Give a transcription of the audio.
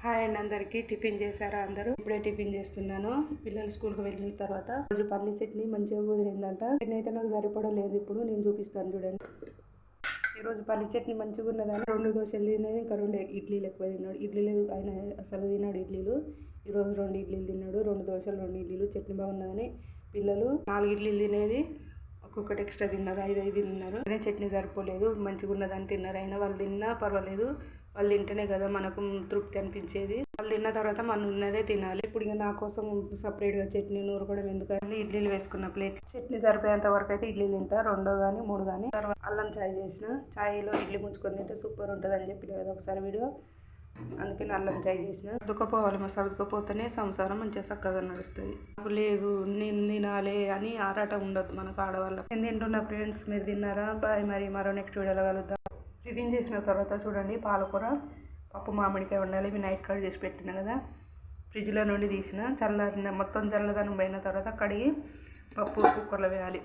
Hi అండి అందరికీ. Tiffin చేశారా అందరూ? ఇప్పుడే టిఫిన్ చేస్తున్నాను. పిల్లలు స్కూల్కి వెళ్ళిన తర్వాత రోజు పల్లి చట్నీ మంచిగా కుదిరిందంట. చట్నీ అయితే నాకు సరిపడలేదు. ఇప్పుడు నేను చూపిస్తాను చూడండి. ఈరోజు పల్లి చట్నీ మంచిగా ఉన్నదని 2 దోశలు తినేది, ఇంకా 2 ఇడ్లీలు ఎక్కువ తిన్నాడు. ఇడ్లీలు ఆయన అసలు తిన్నాడు ఇడ్లీలు. ఈరోజు 2 ఇడ్లీలు తిన్నాడు, 2 దోశలు 2 ఇడ్లీలు. చట్నీ బాగున్నదని పిల్లలు 4 ఇడ్లీలు తినేది ఒక్కొక్కటి ఎక్స్ట్రా తిన్నారు, 5 తిన్నారు. చట్నీ సరిపోలేదు, మంచిగా ఉన్నదని తిన్నారు. అయినా వాళ్ళు తిన్నా పర్వాలేదు, వాళ్ళు తింటేనే కదా మనకు తృప్తి అనిపించేది. వాళ్ళు తిన్న తర్వాత మనం ఉన్నదే తినాలి. ఇప్పుడు ఇక నా కోసం సపరేట్గా చట్నీ నూరుకోవడం ఎందుకని ఇడ్లీలు వేసుకున్న ప్లేట్. చట్నీ సరిపోయేంత వరకు అయితే ఇడ్లీ తింటా, 2 కానీ 3 కానీ. తర్వాత అల్లం చాయ్ చేసిన, చాయ్లో ఇడ్లీ ముంచుకొని తింటే సూపర్ ఉంటుంది అని చెప్పిన కదా ఒకసారి వీడియో, అందుకని అల్లం చాయ్ చేసిన. సర్దుకోపోవాలి, మరి సర్దుకోపోతేనే సంసారం మంచిగా చక్కగా నడుస్తుంది. లేదు నేను తినాలి అని ఆరాటం ఉండదు మనకు ఆడవాళ్ళకి. నేను తింటున్నా ఫ్రెండ్స్, మీరు తిన్నారా? బాయ్. మరి మరో నెక్స్ట్ వీడియోలో కలుద్దాం. టిఫిన్ చేసిన తర్వాత చూడండి, పాలకూర పప్పు మామిడికాయ ఉండాలి. ఇవి నైట్ కట్ చేసి పెట్టినా కదా, ఫ్రిడ్జ్లో నుండి తీసిన. చల్లారిన మొత్తం చల్లదనం పోయిన తర్వాత కడిగి పప్పు కుక్కర్లో వేయాలి.